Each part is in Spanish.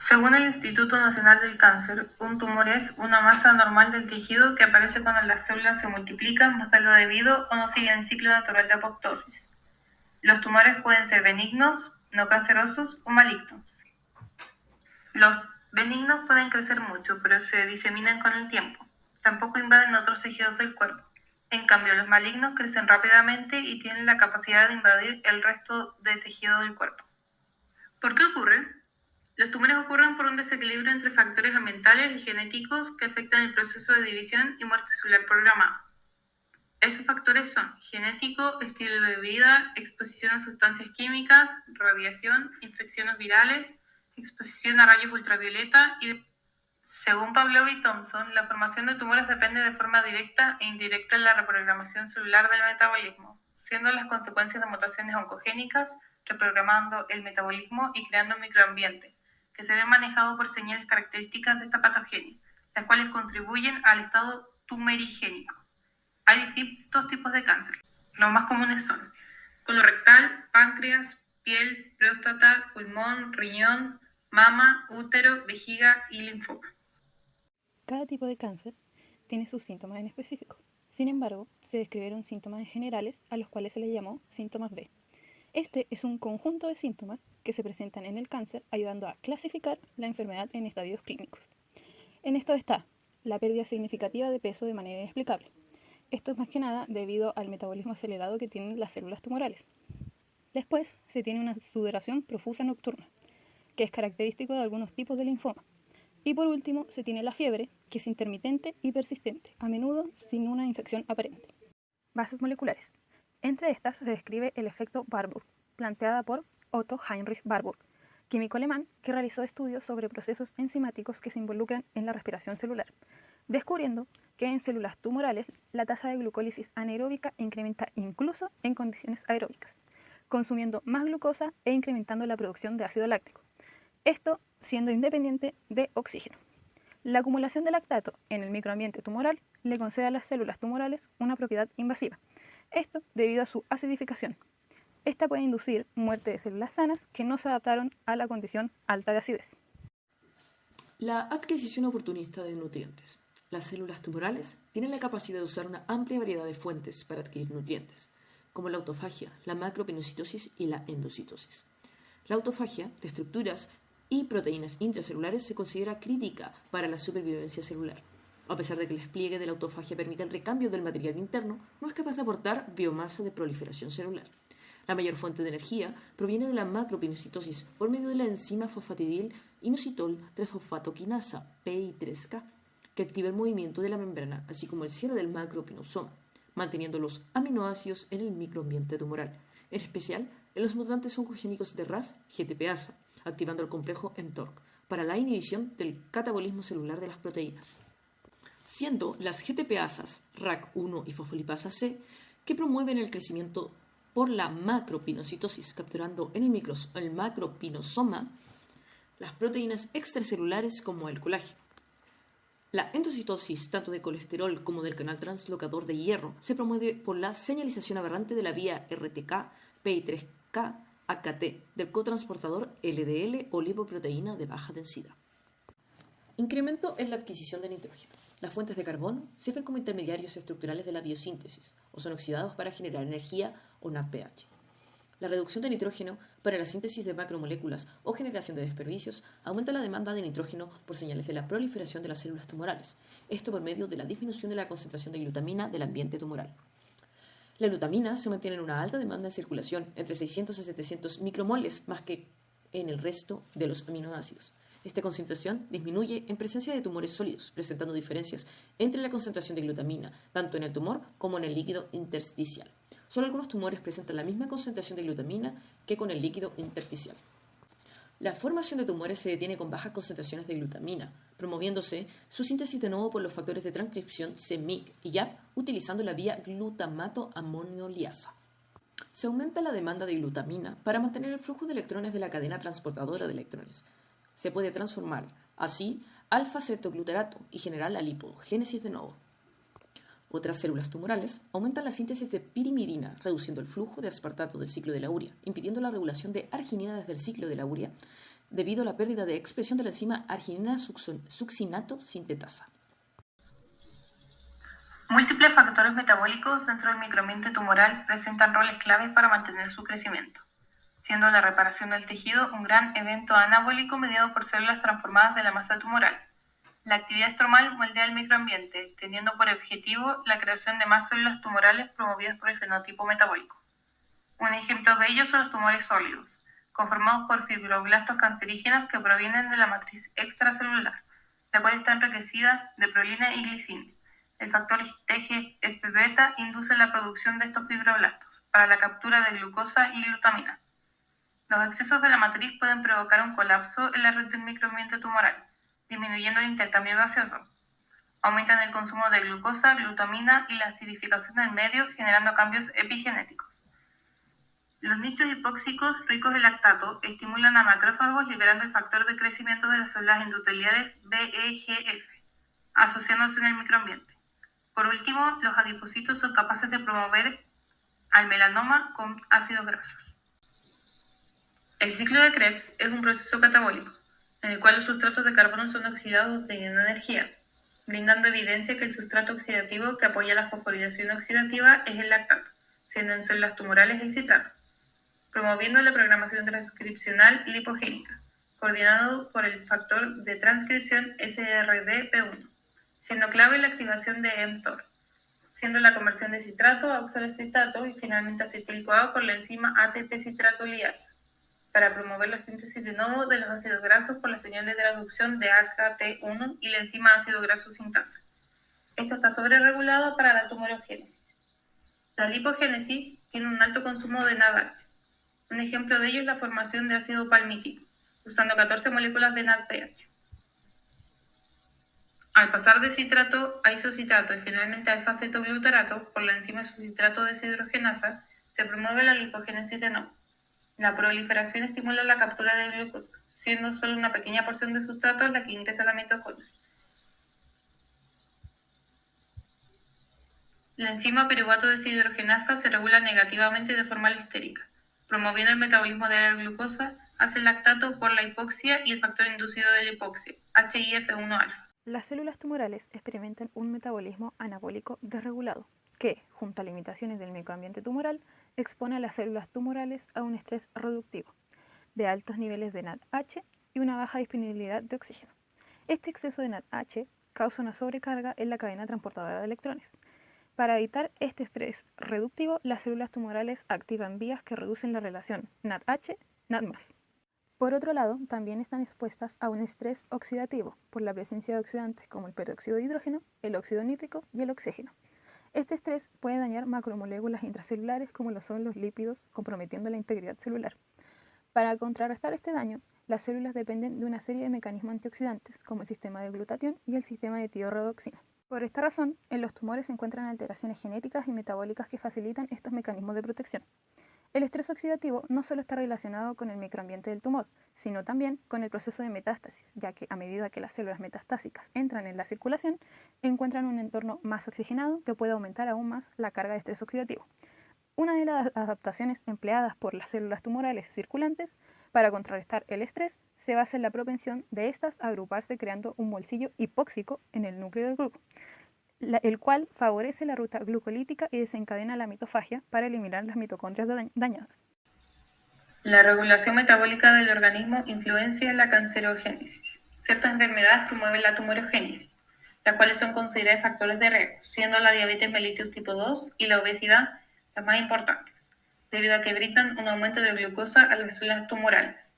Según el Instituto Nacional del Cáncer, un tumor es una masa anormal del tejido que aparece cuando las células se multiplican más de lo debido o no siguen el ciclo natural de apoptosis. Los tumores pueden ser benignos, no cancerosos o malignos. Los benignos pueden crecer mucho, pero se diseminan con el tiempo. Tampoco invaden otros tejidos del cuerpo. En cambio, los malignos crecen rápidamente y tienen la capacidad de invadir el resto de tejido del cuerpo. ¿Por qué ocurre? Los tumores ocurren por un desequilibrio entre factores ambientales y genéticos que afectan el proceso de división y muerte celular programada. Estos factores son genético, estilo de vida, exposición a sustancias químicas, radiación, infecciones virales, exposición a rayos ultravioleta y, según Pavlov y Thompson, la formación de tumores depende de forma directa e indirecta de la reprogramación celular del metabolismo, siendo las consecuencias de mutaciones oncogénicas, reprogramando el metabolismo y creando un microambiente, que se ve manejado por señales características de esta patogenia, las cuales contribuyen al estado tumerigénico. Hay distintos tipos de cáncer. Los más comunes son colorectal, páncreas, piel, próstata, pulmón, riñón, mama, útero, vejiga y linfoma. Cada tipo de cáncer tiene sus síntomas en específico. Sin embargo, se describieron síntomas generales a los cuales se les llamó síntomas B. Este es un conjunto de síntomas que se presentan en el cáncer ayudando a clasificar la enfermedad en estadios clínicos. En esto está la pérdida significativa de peso de manera inexplicable. Esto es más que nada debido al metabolismo acelerado que tienen las células tumorales. Después se tiene una sudoración profusa nocturna, que es característico de algunos tipos de linfoma. Y por último se tiene la fiebre, que es intermitente y persistente, a menudo sin una infección aparente. Bases moleculares. Entre estas se describe el efecto Warburg, planteada por Otto Heinrich Warburg, químico alemán que realizó estudios sobre procesos enzimáticos que se involucran en la respiración celular, descubriendo que en células tumorales la tasa de glucólisis anaeróbica incrementa incluso en condiciones aeróbicas, consumiendo más glucosa e incrementando la producción de ácido láctico, esto siendo independiente de oxígeno. La acumulación de lactato en el microambiente tumoral le concede a las células tumorales una propiedad invasiva, esto debido a su acidificación. Esta puede inducir muerte de células sanas que no se adaptaron a la condición alta de acidez. La adquisición oportunista de nutrientes. Las células tumorales tienen la capacidad de usar una amplia variedad de fuentes para adquirir nutrientes, como la autofagia, la macropinocitosis y la endocitosis. La autofagia de estructuras y proteínas intracelulares se considera crítica para la supervivencia celular. A pesar de que el despliegue de la autofagia permite el recambio del material interno, no es capaz de aportar biomasa de proliferación celular. La mayor fuente de energía proviene de la macropinocitosis por medio de la enzima fosfatidil inositol 3-fosfato-quinasa, PI3K, que activa el movimiento de la membrana, así como el cierre del macropinosoma, manteniendo los aminoácidos en el microambiente tumoral, en especial en los mutantes oncogénicos de RAS, GTPasa, activando el complejo mTORC para la inhibición del catabolismo celular de las proteínas. Siendo las GTPasas RAC1 y fosfolipasa C que promueven el crecimiento por la macropinocitosis, capturando en el macropinosoma las proteínas extracelulares como el colágeno. La endocitosis, tanto de colesterol como del canal translocador de hierro, se promueve por la señalización aberrante de la vía RTK, PI3K, AKT del cotransportador LDL o lipoproteína de baja densidad. Incremento en la adquisición de nitrógeno. Las fuentes de carbono sirven como intermediarios estructurales de la biosíntesis o son oxidados para generar energía o NADPH. La reducción de nitrógeno para la síntesis de macromoléculas o generación de desperdicios aumenta la demanda de nitrógeno por señales de la proliferación de las células tumorales, esto por medio de la disminución de la concentración de glutamina del ambiente tumoral. La glutamina se mantiene en una alta demanda en circulación, entre 600 a 700 micromoles más que en el resto de los aminoácidos. Esta concentración disminuye en presencia de tumores sólidos, presentando diferencias entre la concentración de glutamina, tanto en el tumor como en el líquido intersticial. Solo algunos tumores presentan la misma concentración de glutamina que con el líquido intersticial. La formación de tumores se detiene con bajas concentraciones de glutamina, promoviéndose su síntesis de nuevo por los factores de transcripción c-MYC y YAP utilizando la vía glutamato-amonioliasa. Se aumenta la demanda de glutamina para mantener el flujo de electrones de la cadena transportadora de electrones. Se puede transformar, así, alfa-cetoglutarato y generar la lipogénesis de nuevo. Otras células tumorales aumentan la síntesis de pirimidina, reduciendo el flujo de aspartato del ciclo de la urea, impidiendo la regulación de arginina desde el ciclo de la urea debido a la pérdida de expresión de la enzima arginina succinato sintetasa. Múltiples factores metabólicos dentro del microambiente tumoral presentan roles claves para mantener su crecimiento, siendo la reparación del tejido un gran evento anabólico mediado por células transformadas de la masa tumoral. La actividad estromal moldea el microambiente, teniendo por objetivo la creación de más células tumorales promovidas por el fenotipo metabólico. Un ejemplo de ello son los tumores sólidos, conformados por fibroblastos cancerígenos que provienen de la matriz extracelular, la cual está enriquecida de prolina y glicina. El factor TGF-beta induce la producción de estos fibroblastos para la captura de glucosa y glutamina. Los excesos de la matriz pueden provocar un colapso en la red del microambiente tumoral, disminuyendo el intercambio gaseoso. Aumentan el consumo de glucosa, glutamina y la acidificación del medio, generando cambios epigenéticos. Los nichos hipóxicos ricos en lactato estimulan a macrófagos liberando el factor de crecimiento de las células endoteliales VEGF, asociándose en el microambiente. Por último, los adipocitos son capaces de promover al melanoma con ácidos grasos. El ciclo de Krebs es un proceso catabólico, en el cual los sustratos de carbono son oxidados obteniendo energía, brindando evidencia que el sustrato oxidativo que apoya la fosforilación oxidativa es el lactato, siendo en células tumorales el citrato, promoviendo la programación transcripcional lipogénica, coordinado por el factor de transcripción SRDP1, siendo clave la activación de mTOR, siendo la conversión de citrato a oxalocitato y finalmente acetil-CoA por la enzima ATP-citrato-liasa, para promover la síntesis de nuevo de los ácidos grasos por la señal de traducción de AKT1 y la enzima ácido graso sintasa. Esta está sobreregulada para la tumorogénesis. La lipogénesis tiene un alto consumo de NADH. Un ejemplo de ello es la formación de ácido palmítico, usando 14 moléculas de NADPH. Al pasar de citrato a isocitrato y finalmente a alfa-cetoglutarato por la enzima isocitrato deshidrogenasa, se promueve la lipogénesis de nuevo. La proliferación estimula la captura de glucosa, siendo solo una pequeña porción de sustrato la que ingresa a la mitocondria. La enzima piruvato deshidrogenasa se regula negativamente de forma alostérica, promoviendo el metabolismo de la glucosa hacia el lactato por la hipoxia y el factor inducido de la hipoxia, HIF1-alfa. Las células tumorales experimentan un metabolismo anabólico desregulado, que, junto a limitaciones del microambiente tumoral, expone a las células tumorales a un estrés reductivo, de altos niveles de NADH y una baja disponibilidad de oxígeno. Este exceso de NADH causa una sobrecarga en la cadena transportadora de electrones. Para evitar este estrés reductivo, las células tumorales activan vías que reducen la relación NADH-NAD+. Por otro lado, también están expuestas a un estrés oxidativo por la presencia de oxidantes como el peróxido de hidrógeno, el óxido nítrico y el oxígeno. Este estrés puede dañar macromoléculas intracelulares como lo son los lípidos, comprometiendo la integridad celular. Para contrarrestar este daño, las células dependen de una serie de mecanismos antioxidantes como el sistema de glutatión y el sistema de tiorredoxina. Por esta razón, en los tumores se encuentran alteraciones genéticas y metabólicas que facilitan estos mecanismos de protección. El estrés oxidativo no solo está relacionado con el microambiente del tumor, sino también con el proceso de metástasis, ya que a medida que las células metastásicas entran en la circulación, encuentran un entorno más oxigenado que puede aumentar aún más la carga de estrés oxidativo. Una de las adaptaciones empleadas por las células tumorales circulantes para contrarrestar el estrés se basa en la propensión de estas a agruparse creando un bolsillo hipóxico en el núcleo del grupo, el cual favorece la ruta glucolítica y desencadena la mitofagia para eliminar las mitocondrias dañadas. La regulación metabólica del organismo influencia en la cancerogénesis. Ciertas enfermedades promueven la tumorogénesis, las cuales son consideradas factores de riesgo, siendo la diabetes mellitus tipo 2 y la obesidad las más importantes, debido a que brindan un aumento de glucosa a las células tumorales.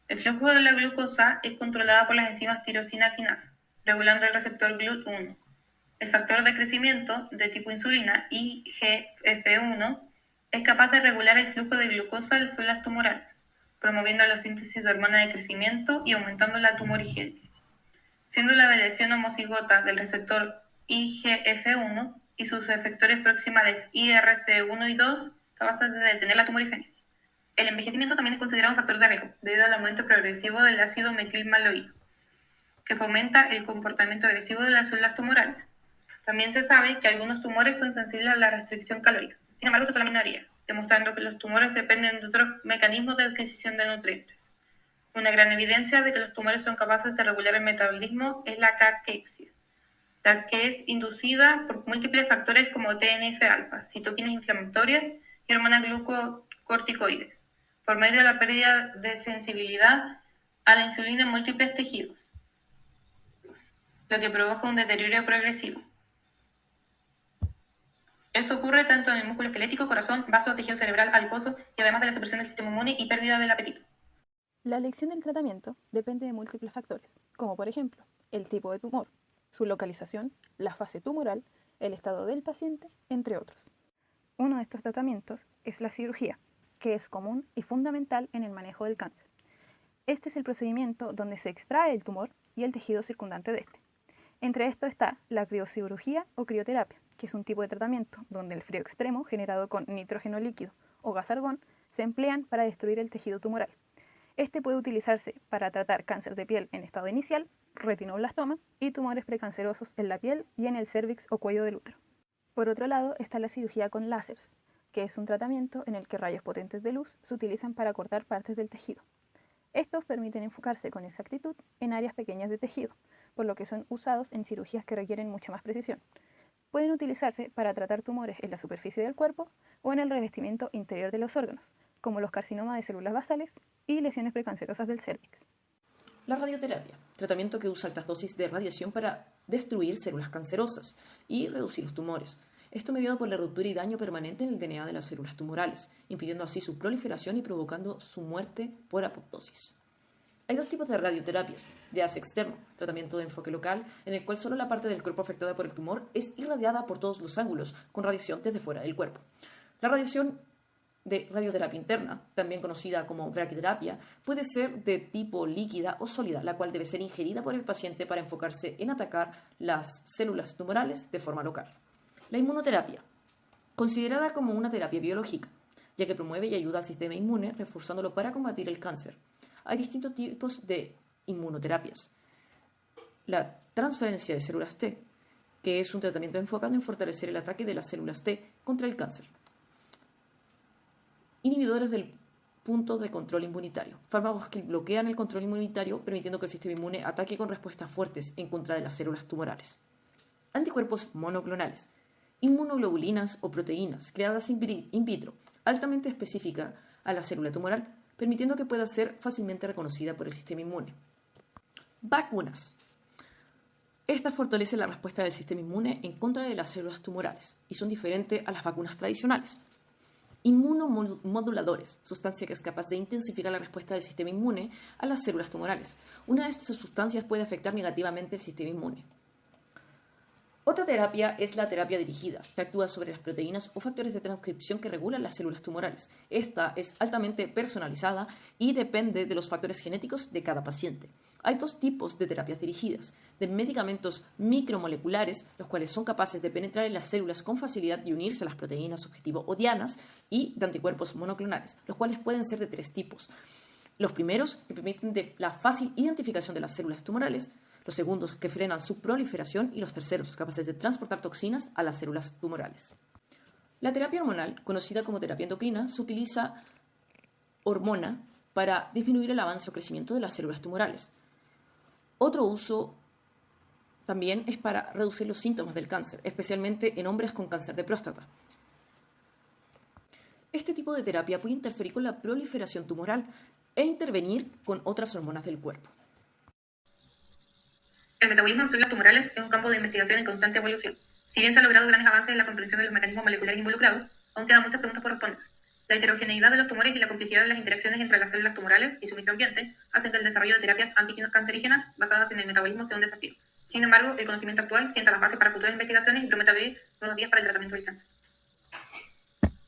El flujo de la glucosa es controlada por las enzimas tirosina quinasa, regulando el receptor GLUT1. El factor de crecimiento de tipo insulina, IGF-1, es capaz de regular el flujo de glucosa a las células tumorales, promoviendo la síntesis de hormona de crecimiento y aumentando la tumorigénesis, siendo la variación homocigota del receptor IGF-1 y sus efectores proximales IRC1 y 2 capaces de detener la tumorigénesis. El envejecimiento también es considerado un factor de riesgo, debido al aumento progresivo del ácido metilmaloico, que fomenta el comportamiento agresivo de las células tumorales. También se sabe que algunos tumores son sensibles a la restricción calórica. Sin embargo, esto es la minoría, demostrando que los tumores dependen de otros mecanismos de adquisición de nutrientes. Una gran evidencia de que los tumores son capaces de regular el metabolismo es la caquexia, la que es inducida por múltiples factores como TNF-alfa, citoquinas inflamatorias y hormonas glucocorticoides, por medio de la pérdida de sensibilidad a la insulina en múltiples tejidos, lo que provoca un deterioro progresivo. Esto ocurre tanto en el músculo esquelético, corazón, vaso, tejido cerebral, adiposo y además de la supresión del sistema inmune y pérdida del apetito. La elección del tratamiento depende de múltiples factores, como por ejemplo el tipo de tumor, su localización, la fase tumoral, el estado del paciente, entre otros. Uno de estos tratamientos es la cirugía, que es común y fundamental en el manejo del cáncer. Este es el procedimiento donde se extrae el tumor y el tejido circundante de este. Entre esto está la criocirugía o crioterapia, que es un tipo de tratamiento donde el frío extremo generado con nitrógeno líquido o gas argón se emplean para destruir el tejido tumoral. Este puede utilizarse para tratar cáncer de piel en estado inicial, retinoblastoma y tumores precancerosos en la piel y en el cérvix o cuello del útero. Por otro lado está la cirugía con láseres, que es un tratamiento en el que rayos potentes de luz se utilizan para cortar partes del tejido. Estos permiten enfocarse con exactitud en áreas pequeñas de tejido, por lo que son usados en cirugías que requieren mucha más precisión. Pueden utilizarse para tratar tumores en la superficie del cuerpo o en el revestimiento interior de los órganos, como los carcinomas de células basales y lesiones precancerosas del cérvix. La radioterapia, tratamiento que usa altas dosis de radiación para destruir células cancerosas y reducir los tumores. Esto mediado por la ruptura y daño permanente en el DNA de las células tumorales, impidiendo así su proliferación y provocando su muerte por apoptosis. Hay dos tipos de radioterapias: de haz externo, tratamiento de enfoque local, en el cual solo la parte del cuerpo afectada por el tumor es irradiada por todos los ángulos, con radiación desde fuera del cuerpo. La radiación de radioterapia interna, también conocida como braquiterapia, puede ser de tipo líquida o sólida, la cual debe ser ingerida por el paciente para enfocarse en atacar las células tumorales de forma local. La inmunoterapia, considerada como una terapia biológica, ya que promueve y ayuda al sistema inmune reforzándolo para combatir el cáncer. Hay distintos tipos de inmunoterapias. La transferencia de células T, que es un tratamiento enfocado en fortalecer el ataque de las células T contra el cáncer. Inhibidores del punto de control inmunitario, fármacos que bloquean el control inmunitario, permitiendo que el sistema inmune ataque con respuestas fuertes en contra de las células tumorales. Anticuerpos monoclonales, inmunoglobulinas o proteínas creadas in vitro, altamente específicas a la célula tumoral, permitiendo que pueda ser fácilmente reconocida por el sistema inmune. Vacunas. Estas fortalecen la respuesta del sistema inmune en contra de las células tumorales y son diferentes a las vacunas tradicionales. Inmunomoduladores, sustancia que es capaz de intensificar la respuesta del sistema inmune a las células tumorales. Una de estas sustancias puede afectar negativamente el sistema inmune. Otra terapia es la terapia dirigida, que actúa sobre las proteínas o factores de transcripción que regulan las células tumorales. Esta es altamente personalizada y depende de los factores genéticos de cada paciente. Hay dos tipos de terapias dirigidas: de medicamentos micromoleculares, los cuales son capaces de penetrar en las células con facilidad y unirse a las proteínas objetivo o dianas, y de anticuerpos monoclonales, los cuales pueden ser de tres tipos. Los primeros, que permiten la fácil identificación de las células tumorales; los segundos, que frenan su proliferación; y los terceros, capaces de transportar toxinas a las células tumorales. La terapia hormonal, conocida como terapia endocrina, se utiliza hormona para disminuir el avance o crecimiento de las células tumorales. Otro uso también es para reducir los síntomas del cáncer, especialmente en hombres con cáncer de próstata. Este tipo de terapia puede interferir con la proliferación tumoral e intervenir con otras hormonas del cuerpo. El metabolismo en células tumorales es un campo de investigación en constante evolución. Si bien se han logrado grandes avances en la comprensión de los mecanismos moleculares involucrados, aún quedan muchas preguntas por responder. La heterogeneidad de los tumores y la complicidad de las interacciones entre las células tumorales y su microambiente hacen que el desarrollo de terapias anticancerígenas basadas en el metabolismo sea un desafío. Sin embargo, el conocimiento actual sienta las bases para futuras investigaciones y promete abrir nuevos vías para el tratamiento del cáncer.